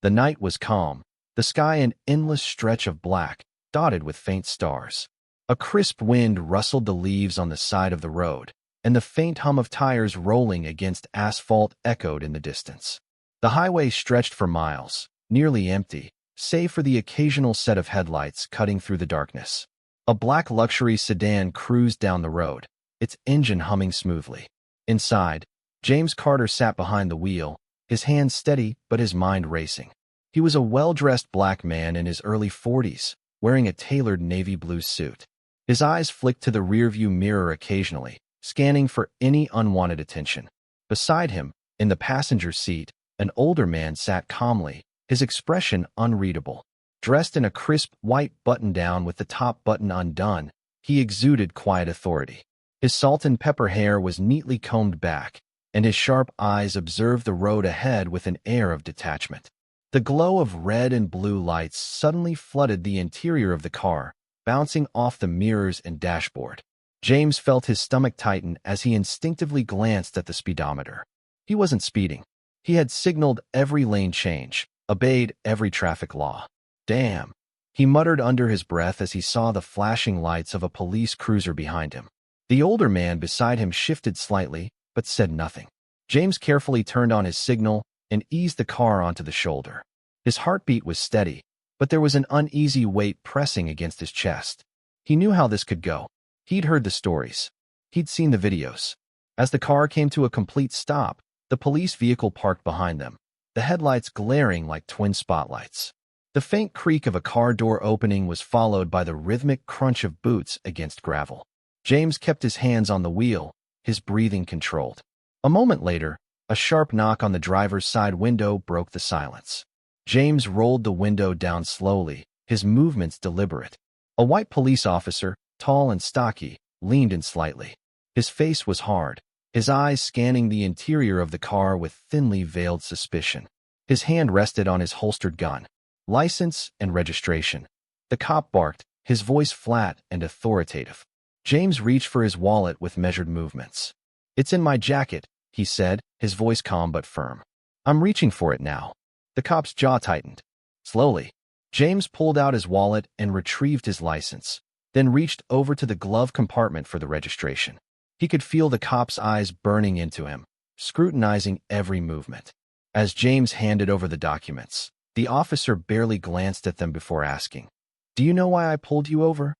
The night was calm, the sky an endless stretch of black, dotted with faint stars. A crisp wind rustled the leaves on the side of the road, and the faint hum of tires rolling against asphalt echoed in the distance. The highway stretched for miles, nearly empty, save for the occasional set of headlights cutting through the darkness. A black luxury sedan cruised down the road, its engine humming smoothly. Inside, James Carter sat behind the wheel, his hands steady but his mind racing. He was a well-dressed black man in his early 40s, wearing a tailored navy blue suit. His eyes flicked to the rearview mirror occasionally, scanning for any unwanted attention. Beside him, in the passenger seat, an older man sat calmly, his expression unreadable. Dressed in a crisp white button-down with the top button undone, he exuded quiet authority. His salt-and-pepper hair was neatly combed back, and his sharp eyes observed the road ahead with an air of detachment. The glow of red and blue lights suddenly flooded the interior of the car, bouncing off the mirrors and dashboard. James felt his stomach tighten as he instinctively glanced at the speedometer. He wasn't speeding. He had signaled every lane change, obeyed every traffic law. Damn, he muttered under his breath as he saw the flashing lights of a police cruiser behind him. The older man beside him shifted slightly, but said nothing. James carefully turned on his signal and eased the car onto the shoulder. His heartbeat was steady, but there was an uneasy weight pressing against his chest. He knew how this could go. He'd heard the stories. He'd seen the videos. As the car came to a complete stop, the police vehicle parked behind them, the headlights glaring like twin spotlights. The faint creak of a car door opening was followed by the rhythmic crunch of boots against gravel. James kept his hands on the wheel, his breathing controlled. A moment later, a sharp knock on the driver's side window broke the silence. James rolled the window down slowly, his movements deliberate. A white police officer, tall and stocky, leaned in slightly. His face was hard, his eyes scanning the interior of the car with thinly veiled suspicion. His hand rested on his holstered gun. License and registration. The cop barked, his voice flat and authoritative. James reached for his wallet with measured movements. "It's in my jacket," he said, his voice calm but firm. "I'm reaching for it now." The cop's jaw tightened. Slowly, James pulled out his wallet and retrieved his license, then reached over to the glove compartment for the registration. He could feel the cop's eyes burning into him, scrutinizing every movement. As James handed over the documents, the officer barely glanced at them before asking, "Do you know why I pulled you over?"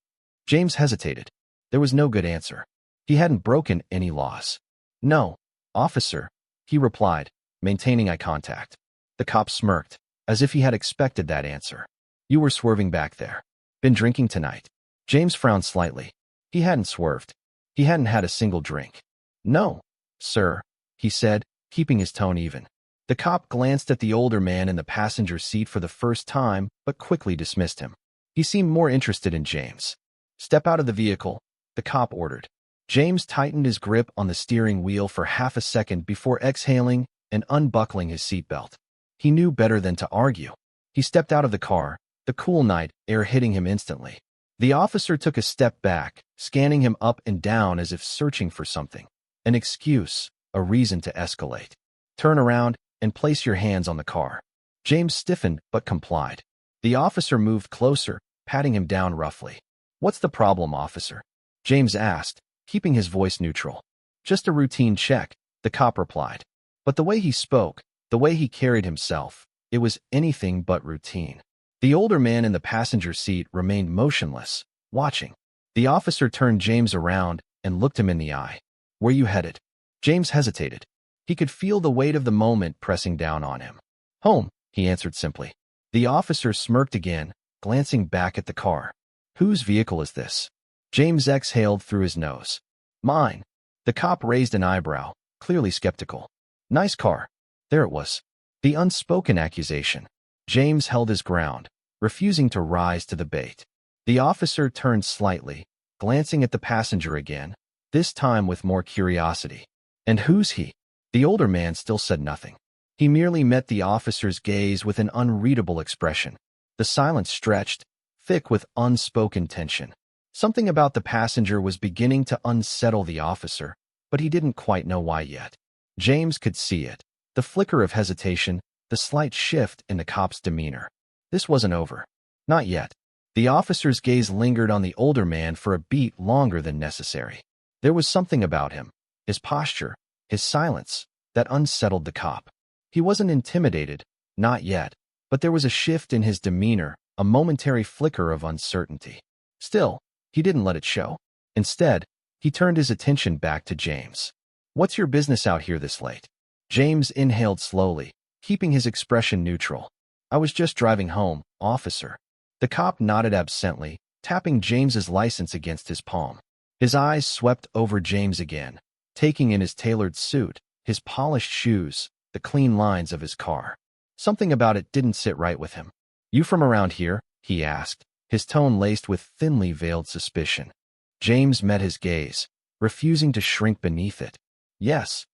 James hesitated. There was no good answer. He hadn't broken any laws. "No, officer," he replied, maintaining eye contact. The cop smirked, as if he had expected that answer. "You were swerving back there. Been drinking tonight?" James frowned slightly. He hadn't swerved. He hadn't had a single drink. "No, sir," he said, keeping his tone even. The cop glanced at the older man in the passenger seat for the first time, but quickly dismissed him. He seemed more interested in James. "Step out of the vehicle," the cop ordered. James tightened his grip on the steering wheel for half a second before exhaling and unbuckling his seatbelt. He knew better than to argue. He stepped out of the car, the cool night air hitting him instantly. The officer took a step back, scanning him up and down as if searching for something. An excuse, a reason to escalate. "Turn around and place your hands on the car." James stiffened but complied. The officer moved closer, patting him down roughly. "What's the problem, officer?" James asked, keeping his voice neutral. "Just a routine check," the cop replied. But the way he spoke, the way he carried himself, it was anything but routine. The older man in the passenger seat remained motionless, watching. The officer turned James around and looked him in the eye. "Where you headed?" James hesitated. He could feel the weight of the moment pressing down on him. "Home," he answered simply. The officer smirked again, glancing back at the car. "Whose vehicle is this?" James exhaled through his nose. "Mine." The cop raised an eyebrow, clearly skeptical. "Nice car." There it was. The unspoken accusation. James held his ground, refusing to rise to the bait. The officer turned slightly, glancing at the passenger again, this time with more curiosity. "And who's he?" The older man still said nothing. He merely met the officer's gaze with an unreadable expression. The silence stretched, thick with unspoken tension. Something about the passenger was beginning to unsettle the officer, but he didn't quite know why yet. James could see it. The flicker of hesitation, the slight shift in the cop's demeanor. This wasn't over. Not yet. The officer's gaze lingered on the older man for a beat longer than necessary. There was something about him, his posture, his silence, that unsettled the cop. He wasn't intimidated, not yet, but there was a shift in his demeanor, a momentary flicker of uncertainty. Still, he didn't let it show. Instead, he turned his attention back to James. "What's your business out here this late?" James inhaled slowly, keeping his expression neutral. "I was just driving home, officer." The cop nodded absently, tapping James's license against his palm. His eyes swept over James again, taking in his tailored suit, his polished shoes, the clean lines of his car. Something about it didn't sit right with him. "You from around here?" he asked, his tone laced with thinly veiled suspicion. James met his gaze, refusing to shrink beneath it. "Yes."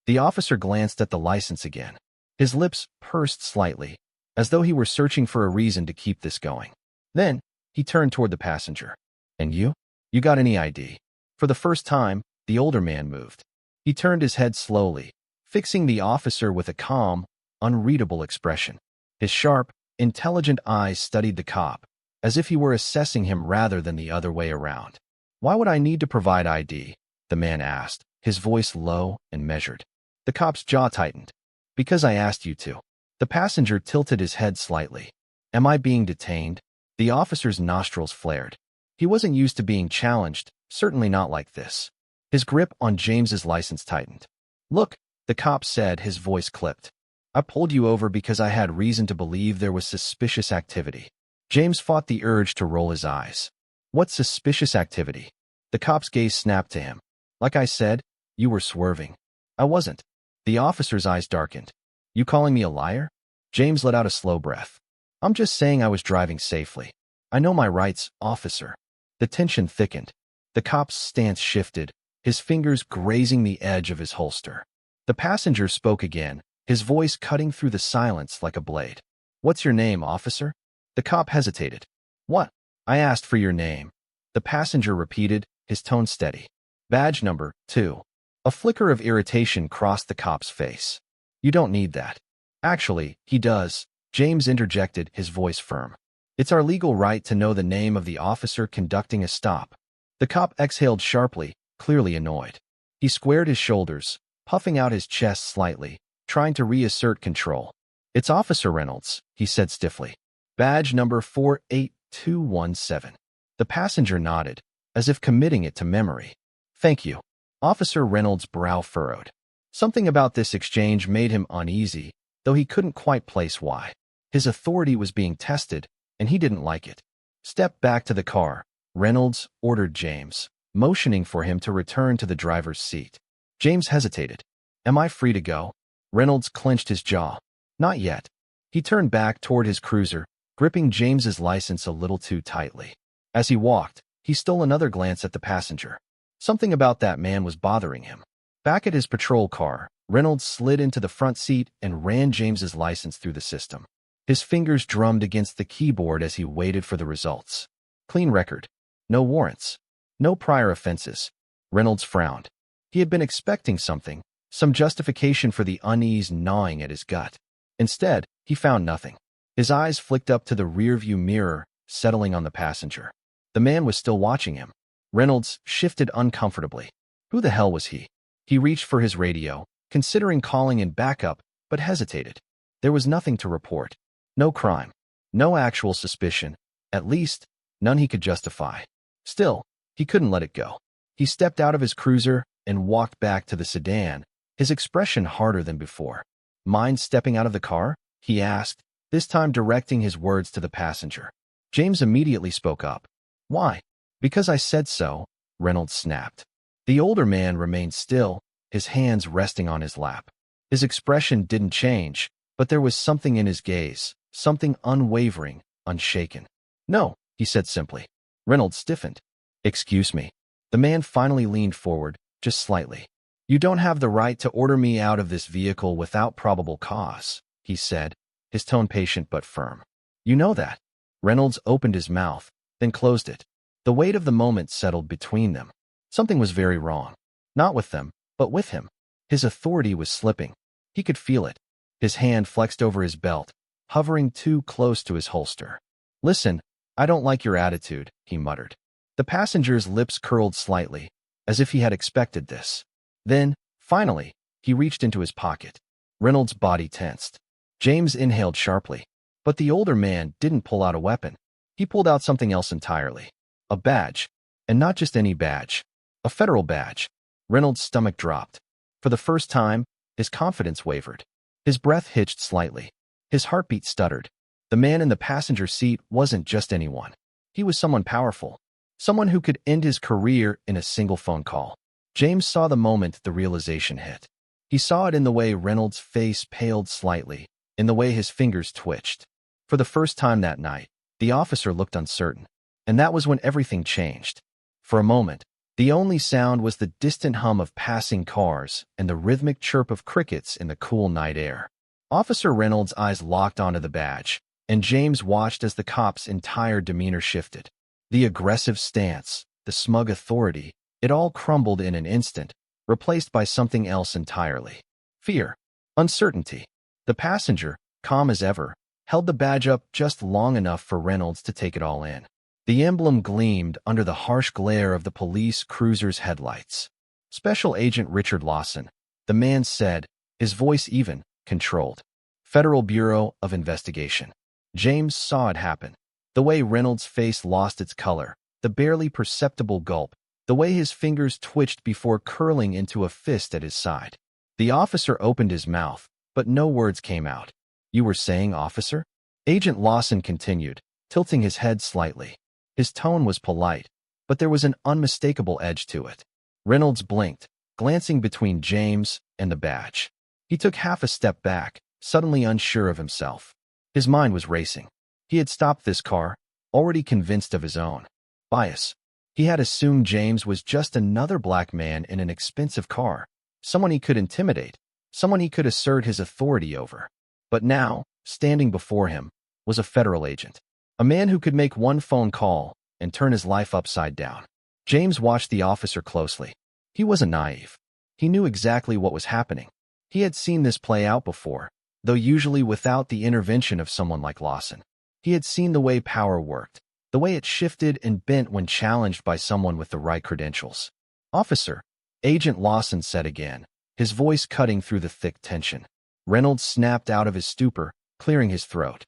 The officer glanced at the license again. His lips pursed slightly, as though he were searching for a reason to keep this going. Then, he turned toward the passenger. "And you? You got any ID?" For the first time, the older man moved. He turned his head slowly, fixing the officer with a calm, unreadable expression. His sharp, intelligent eyes studied the cop, as if he were assessing him rather than the other way around. "Why would I need to provide ID?" the man asked, his voice low and measured. The cop's jaw tightened. "Because I asked you to." The passenger tilted his head slightly. "Am I being detained?" The officer's nostrils flared. He wasn't used to being challenged, certainly not like this. His grip on James's license tightened. "Look," the cop said, his voice clipped. "I pulled you over because I had reason to believe there was suspicious activity." James fought the urge to roll his eyes. "What suspicious activity?" The cop's gaze snapped to him. "Like I said, you were swerving." "I wasn't." The officer's eyes darkened. "You calling me a liar?" James let out a slow breath. "I'm just saying I was driving safely. I know my rights, officer." The tension thickened. The cop's stance shifted, his fingers grazing the edge of his holster. The passenger spoke again, his voice cutting through the silence like a blade. "What's your name, officer?" The cop hesitated. "What?" "I asked for your name." The passenger repeated, his tone steady. "Badge number 2. A flicker of irritation crossed the cop's face. "You don't need that." "Actually, he does," James interjected, his voice firm. "It's our legal right to know the name of the officer conducting a stop." The cop exhaled sharply, clearly annoyed. He squared his shoulders, puffing out his chest slightly, trying to reassert control. "It's Officer Reynolds," he said stiffly. "Badge number 48217. The passenger nodded, as if committing it to memory. "Thank you." Officer Reynolds' brow furrowed. Something about this exchange made him uneasy, though he couldn't quite place why. His authority was being tested, and he didn't like it. "Step back to the car," Reynolds ordered James, motioning for him to return to the driver's seat. James hesitated. "Am I free to go?" Reynolds clenched his jaw. "Not yet." He turned back toward his cruiser, gripping James's license a little too tightly. As he walked, he stole another glance at the passenger. Something about that man was bothering him. Back at his patrol car, Reynolds slid into the front seat and ran James's license through the system. His fingers drummed against the keyboard as he waited for the results. Clean record. No warrants. No prior offenses. Reynolds frowned. He had been expecting something, some justification for the unease gnawing at his gut. Instead, he found nothing. His eyes flicked up to the rearview mirror, settling on the passenger. The man was still watching him. Reynolds shifted uncomfortably. Who the hell was he? He reached for his radio, considering calling in backup, but hesitated. There was nothing to report. No crime. No actual suspicion. At least, none he could justify. Still, he couldn't let it go. He stepped out of his cruiser and walked back to the sedan, his expression harder than before. "Mind stepping out of the car?" he asked, this time directing his words to the passenger. James immediately spoke up. "Why?" "Because I said so," Reynolds snapped. The older man remained still, his hands resting on his lap. His expression didn't change, but there was something in his gaze, something unwavering, unshaken. "No," he said simply. Reynolds stiffened. "Excuse me." The man finally leaned forward, just slightly. "You don't have the right to order me out of this vehicle without probable cause," he said, his tone patient but firm. "You know that." Reynolds opened his mouth, then closed it. The weight of the moment settled between them. Something was very wrong. Not with them, but with him. His authority was slipping. He could feel it. His hand flexed over his belt, hovering too close to his holster. "Listen, I don't like your attitude," he muttered. The passenger's lips curled slightly, as if he had expected this. Then, finally, he reached into his pocket. Reynolds' body tensed. James inhaled sharply, but the older man didn't pull out a weapon. He pulled out something else entirely. A badge. And not just any badge. A federal badge. Reynolds' stomach dropped. For the first time, his confidence wavered. His breath hitched slightly. His heartbeat stuttered. The man in the passenger seat wasn't just anyone. He was someone powerful. Someone who could end his career in a single phone call. James saw the moment the realization hit. He saw it in the way Reynolds' face paled slightly, in the way his fingers twitched. For the first time that night, the officer looked uncertain. And that was when everything changed. For a moment, the only sound was the distant hum of passing cars and the rhythmic chirp of crickets in the cool night air. Officer Reynolds' eyes locked onto the badge, and James watched as the cop's entire demeanor shifted. The aggressive stance, the smug authority, it all crumbled in an instant, replaced by something else entirely. Fear. Uncertainty. The passenger, calm as ever, held the badge up just long enough for Reynolds to take it all in. The emblem gleamed under the harsh glare of the police cruiser's headlights. Special Agent Richard Lawson, the man said, his voice even, controlled. Federal Bureau of Investigation. James saw it happen. The way Reynolds' face lost its color, the barely perceptible gulp, the way his fingers twitched before curling into a fist at his side. The officer opened his mouth, but no words came out. "You were saying, officer?" Agent Lawson continued, tilting his head slightly. His tone was polite, but there was an unmistakable edge to it. Reynolds blinked, glancing between James and the badge. He took half a step back, suddenly unsure of himself. His mind was racing. He had stopped this car, already convinced of his own bias. He had assumed James was just another black man in an expensive car, someone he could intimidate, someone he could assert his authority over. But now, standing before him, was a federal agent, a man who could make one phone call and turn his life upside down. James watched the officer closely. He wasn't naive. He knew exactly what was happening. He had seen this play out before, though usually without the intervention of someone like Lawson. He had seen the way power worked, the way it shifted and bent when challenged by someone with the right credentials. "Officer," Agent Lawson said again, his voice cutting through the thick tension. Reynolds snapped out of his stupor, clearing his throat.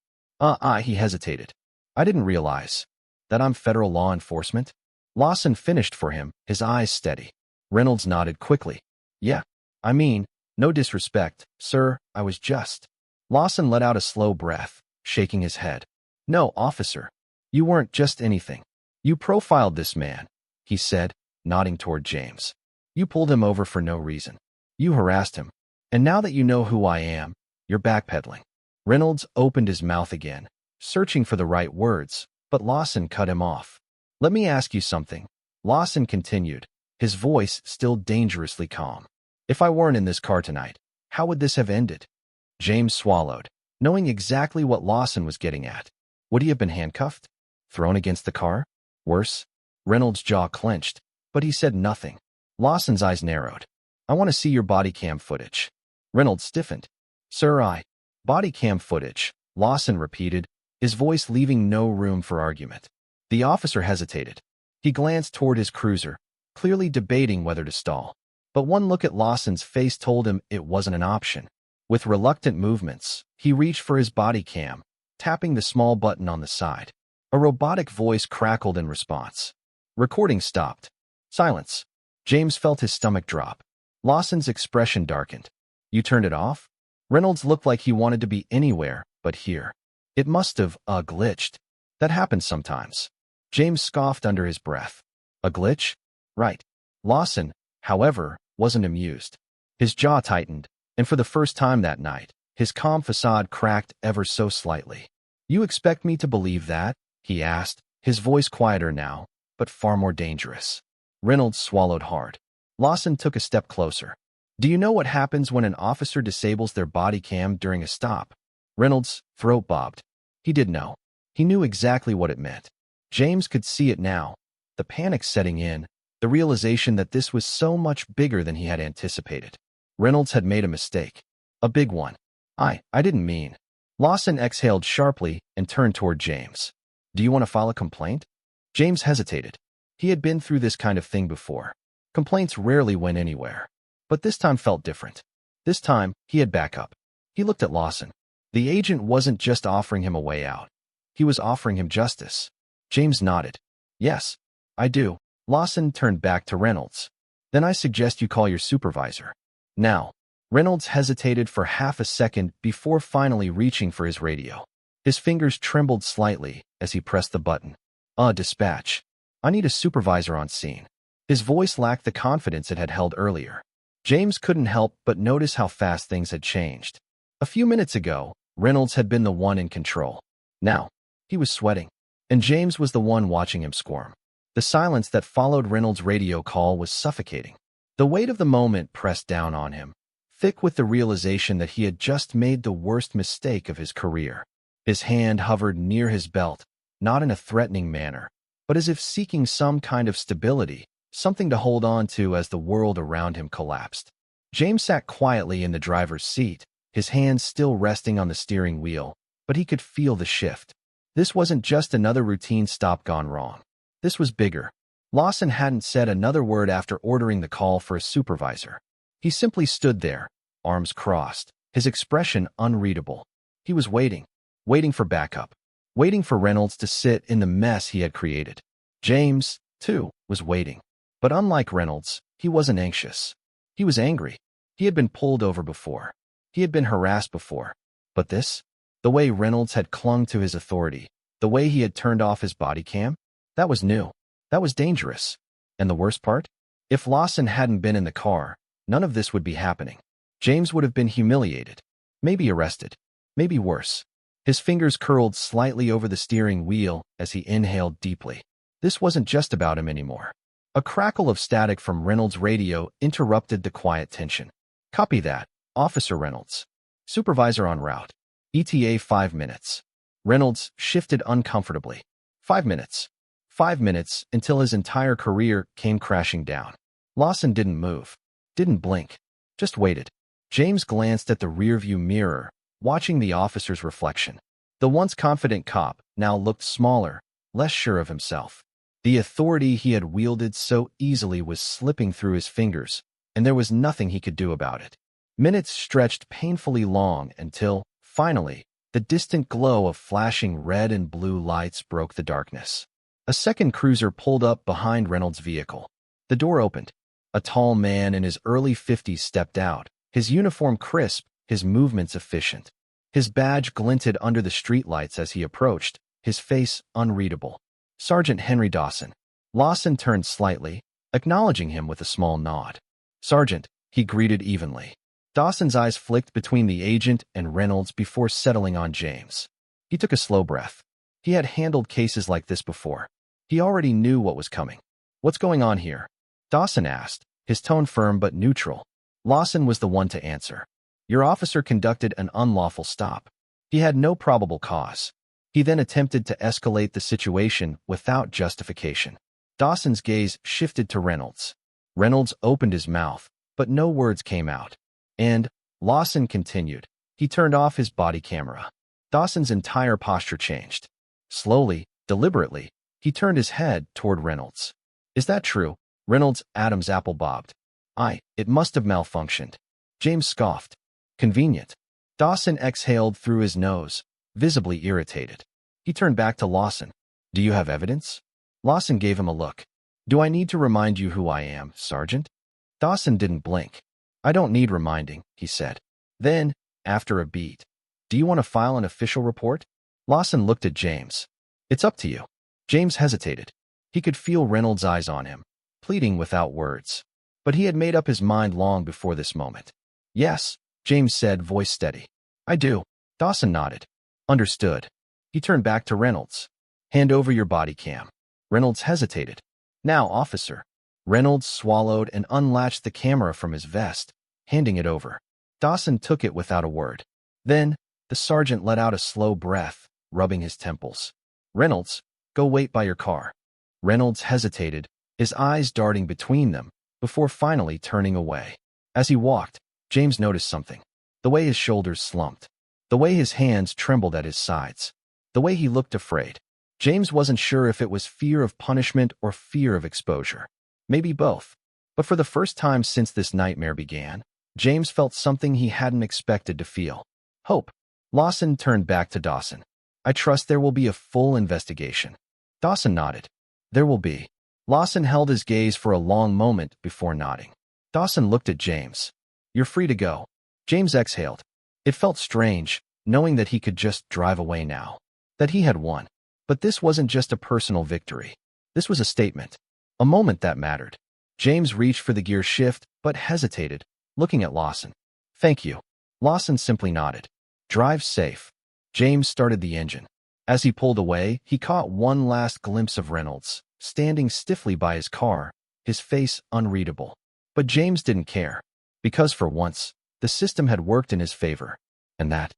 He hesitated. "I didn't realize that I'm federal law enforcement." Lawson finished for him, his eyes steady. Reynolds nodded quickly. "Yeah, I mean, no disrespect, sir, I was just..." Lawson let out a slow breath, shaking his head. "No, officer. You weren't just anything. You profiled this man," he said, nodding toward James. "You pulled him over for no reason. You harassed him. And now that you know who I am, you're backpedaling." Reynolds opened his mouth again, searching for the right words, but Lawson cut him off. "Let me ask you something," Lawson continued, his voice still dangerously calm. "If I weren't in this car tonight, how would this have ended?" James swallowed, knowing exactly what Lawson was getting at. Would he have been handcuffed? Thrown against the car? Worse? Reynolds' jaw clenched, but he said nothing. Lawson's eyes narrowed. "I want to see your body cam footage." Reynolds stiffened. "Sir, body cam footage," Lawson repeated, his voice leaving no room for argument. The officer hesitated. He glanced toward his cruiser, clearly debating whether to stall. But one look at Lawson's face told him it wasn't an option. With reluctant movements, he reached for his body cam, tapping the small button on the side. A robotic voice crackled in response. Recording stopped. Silence. James felt his stomach drop. Lawson's expression darkened. "You turned it off?" Reynolds looked like he wanted to be anywhere but here. "It must have, glitched. That happens sometimes." James scoffed under his breath. "A glitch? Right." Lawson, however, wasn't amused. His jaw tightened, and for the first time that night, his calm facade cracked ever so slightly. "You expect me to believe that?" he asked, his voice quieter now, but far more dangerous. Reynolds swallowed hard. Lawson took a step closer. "Do you know what happens when an officer disables their body cam during a stop?" Reynolds' throat bobbed. He did know. He knew exactly what it meant. James could see it now, the panic setting in, the realization that this was so much bigger than he had anticipated. Reynolds had made a mistake. A big one. I didn't mean. Lawson exhaled sharply and turned toward James. Do you want to file a complaint? James hesitated. He had been through this kind of thing before. Complaints rarely went anywhere. But this time felt different. This time, he had backup. He looked at Lawson. The agent wasn't just offering him a way out. He was offering him justice. James nodded. Yes, I do. Lawson turned back to Reynolds. Then I suggest you call your supervisor. Now. Reynolds hesitated for half a second before finally reaching for his radio. His fingers trembled slightly as he pressed the button. Dispatch. I need a supervisor on scene. His voice lacked the confidence it had held earlier. James couldn't help but notice how fast things had changed. A few minutes ago, Reynolds had been the one in control. Now, he was sweating, and James was the one watching him squirm. The silence that followed Reynolds' radio call was suffocating. The weight of the moment pressed down on him, thick with the realization that he had just made the worst mistake of his career. His hand hovered near his belt, not in a threatening manner, but as if seeking some kind of stability, something to hold on to as the world around him collapsed. James sat quietly in the driver's seat, his hands still resting on the steering wheel, but he could feel the shift. This wasn't just another routine stop gone wrong. This was bigger. Lawson hadn't said another word after ordering the call for a supervisor. He simply stood there, arms crossed, his expression unreadable. He was waiting for backup, waiting for Reynolds to sit in the mess he had created. James, too, was waiting. But unlike Reynolds, he wasn't anxious. He was angry. He had been pulled over before. He had been harassed before. But this? The way Reynolds had clung to his authority, the way he had turned off his body cam? That was new. That was dangerous. And the worst part? If Lawson hadn't been in the car, none of this would be happening. James would have been humiliated, maybe arrested, maybe worse. His fingers curled slightly over the steering wheel as he inhaled deeply. This wasn't just about him anymore. A crackle of static from Reynolds' radio interrupted the quiet tension. Copy that, Officer Reynolds. Supervisor en route. ETA 5 minutes. Reynolds shifted uncomfortably. 5 minutes. 5 minutes until his entire career came crashing down. Lawson didn't move. Didn't blink. Just waited. James glanced at the rearview mirror, watching the officer's reflection. The once confident cop now looked smaller, less sure of himself. The authority he had wielded so easily was slipping through his fingers, and there was nothing he could do about it. Minutes stretched painfully long until, finally, the distant glow of flashing red and blue lights broke the darkness. A second cruiser pulled up behind Reynolds' vehicle. The door opened. A tall man in his early 50s stepped out, his uniform crisp, his movements efficient. His badge glinted under the streetlights as he approached, his face unreadable. Sergeant Henry Dawson. Lawson turned slightly, acknowledging him with a small nod. Sergeant, he greeted evenly. Dawson's eyes flicked between the agent and Reynolds before settling on James. He took a slow breath. He had handled cases like this before. He already knew what was coming. What's going on here? Dawson asked, his tone firm but neutral. Lawson was the one to answer. Your officer conducted an unlawful stop. He had no probable cause. He then attempted to escalate the situation without justification. Dawson's gaze shifted to Reynolds. Reynolds opened his mouth, but no words came out. And, Lawson continued, he turned off his body camera. Dawson's entire posture changed. Slowly, deliberately, he turned his head toward Reynolds. Is that true? Reynolds' Adam's apple bobbed. It must have malfunctioned. James scoffed. Convenient. Dawson exhaled through his nose, visibly irritated. He turned back to Lawson. Do you have evidence? Lawson gave him a look. Do I need to remind you who I am, Sergeant? Dawson didn't blink. I don't need reminding, he said. Then, after a beat, do you want to file an official report? Lawson looked at James. It's up to you. James hesitated. He could feel Reynolds' eyes on him, pleading without words. But he had made up his mind long before this moment. Yes, James said, voice steady. I do. Dawson nodded. Understood. He turned back to Reynolds. Hand over your body cam. Reynolds hesitated. Now, officer. Reynolds swallowed and unlatched the camera from his vest, handing it over. Dawson took it without a word. Then, the sergeant let out a slow breath, rubbing his temples. Reynolds, go wait by your car. Reynolds hesitated, his eyes darting between them, before finally turning away. As he walked, James noticed something. The way his shoulders slumped. The way his hands trembled at his sides. The way he looked afraid. James wasn't sure if it was fear of punishment or fear of exposure. Maybe both. But for the first time since this nightmare began, James felt something he hadn't expected to feel. Hope. Lawson turned back to Dawson. I trust there will be a full investigation. Dawson nodded. There will be. Lawson held his gaze for a long moment before nodding. Dawson looked at James. You're free to go. James exhaled. It felt strange, knowing that he could just drive away now. That he had won. But this wasn't just a personal victory. This was a statement. A moment that mattered. James reached for the gear shift, but hesitated, looking at Lawson. Thank you. Lawson simply nodded. Drive safe. James started the engine. As he pulled away, he caught one last glimpse of Reynolds, standing stiffly by his car, his face unreadable. But James didn't care. Because for once, the system had worked in his favor. And that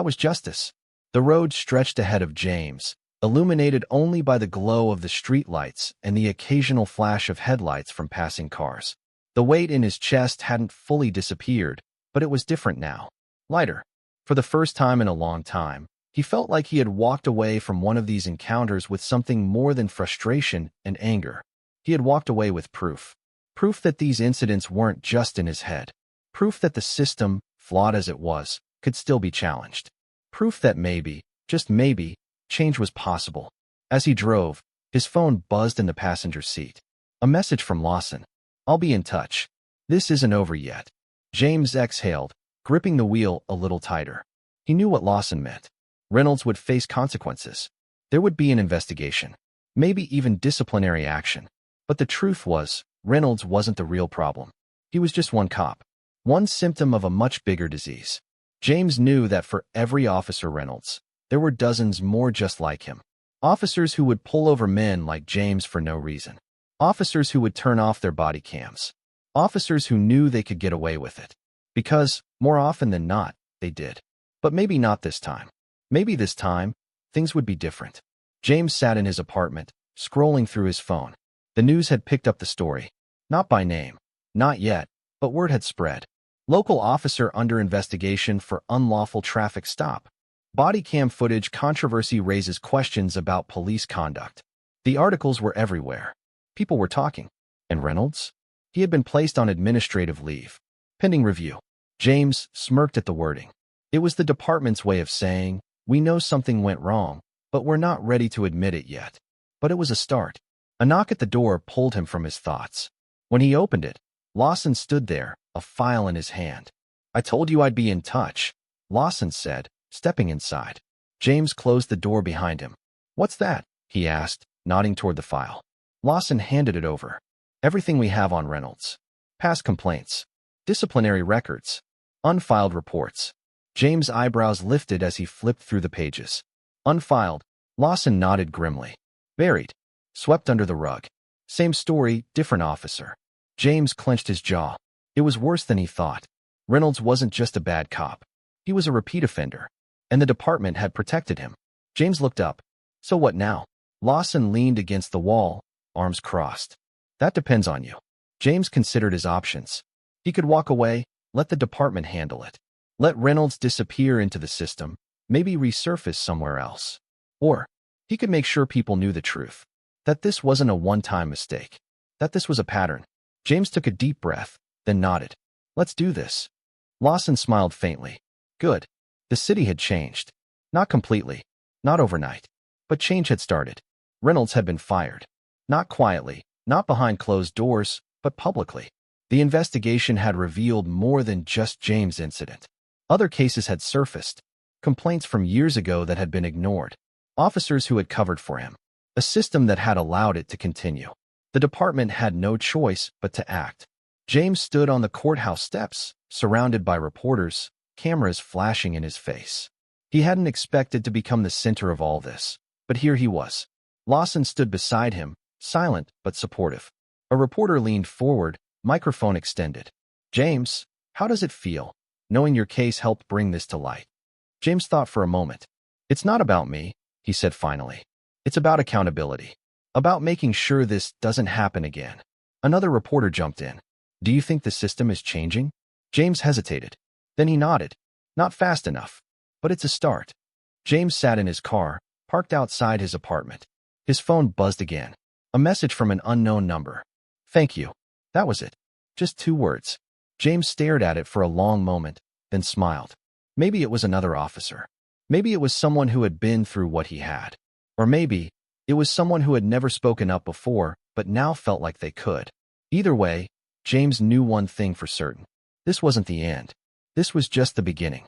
was justice. The road stretched ahead of James, illuminated only by the glow of the streetlights and the occasional flash of headlights from passing cars. The weight in his chest hadn't fully disappeared, but it was different now. Lighter. For the first time in a long time, he felt like he had walked away from one of these encounters with something more than frustration and anger. He had walked away with proof. Proof that these incidents weren't just in his head. Proof that the system, flawed as it was, could still be challenged. Proof that maybe, just maybe, change was possible. As he drove, his phone buzzed in the passenger seat. A message from Lawson. I'll be in touch. This isn't over yet. James exhaled, gripping the wheel a little tighter. He knew what Lawson meant. Reynolds would face consequences. There would be an investigation. Maybe even disciplinary action. But the truth was, Reynolds wasn't the real problem. He was just one cop. One symptom of a much bigger disease. James knew that for every Officer Reynolds, there were dozens more just like him. Officers who would pull over men like James for no reason. Officers who would turn off their body cams. Officers who knew they could get away with it. Because, more often than not, they did. But maybe not this time. Maybe this time, things would be different. James sat in his apartment, scrolling through his phone. The news had picked up the story. Not by name. Not yet, but word had spread. Local officer under investigation for unlawful traffic stop. Body cam footage controversy raises questions about police conduct. The articles were everywhere. People were talking. And Reynolds? He had been placed on administrative leave. Pending review. James smirked at the wording. It was the department's way of saying, we know something went wrong, but we're not ready to admit it yet. But it was a start. A knock at the door pulled him from his thoughts. When he opened it, Lawson stood there, a file in his hand. I told you I'd be in touch, Lawson said, stepping inside. James closed the door behind him. What's that? He asked, nodding toward the file. Lawson handed it over. Everything we have on Reynolds. Past complaints. Disciplinary records. Unfiled reports. James' eyebrows lifted as he flipped through the pages. Unfiled. Lawson nodded grimly. Buried. Swept under the rug. Same story, different officer. James clenched his jaw. It was worse than he thought. Reynolds wasn't just a bad cop. He was a repeat offender. And the department had protected him. James looked up. So what now? Lawson leaned against the wall, arms crossed. That depends on you. James considered his options. He could walk away, let the department handle it. Let Reynolds disappear into the system, maybe resurface somewhere else. Or, he could make sure people knew the truth. That this wasn't a one-time mistake. That this was a pattern. James took a deep breath, then nodded. Let's do this. Lawson smiled faintly. Good. The city had changed. Not completely. Not overnight. But change had started. Reynolds had been fired. Not quietly, not behind closed doors, but publicly. The investigation had revealed more than just James' incident. Other cases had surfaced. Complaints from years ago that had been ignored. Officers who had covered for him. A system that had allowed it to continue. The department had no choice but to act. James stood on the courthouse steps, surrounded by reporters, cameras flashing in his face. He hadn't expected to become the center of all this, but here he was. Lawson stood beside him, silent but supportive. A reporter leaned forward, microphone extended. James, how does it feel, knowing your case helped bring this to light? James thought for a moment. It's not about me, he said finally. It's about accountability. About making sure this doesn't happen again. Another reporter jumped in. Do you think the system is changing? James hesitated. Then he nodded. Not fast enough. but it's a start. James sat in his car, parked outside his apartment. His phone buzzed again. A message from an unknown number. Thank you. That was it. Just 2 words. James stared at it for a long moment, then smiled. Maybe it was another officer. Maybe it was someone who had been through what he had. Or maybe it was someone who had never spoken up before, but now felt like they could. Either way, James knew one thing for certain. This wasn't the end. This was just the beginning.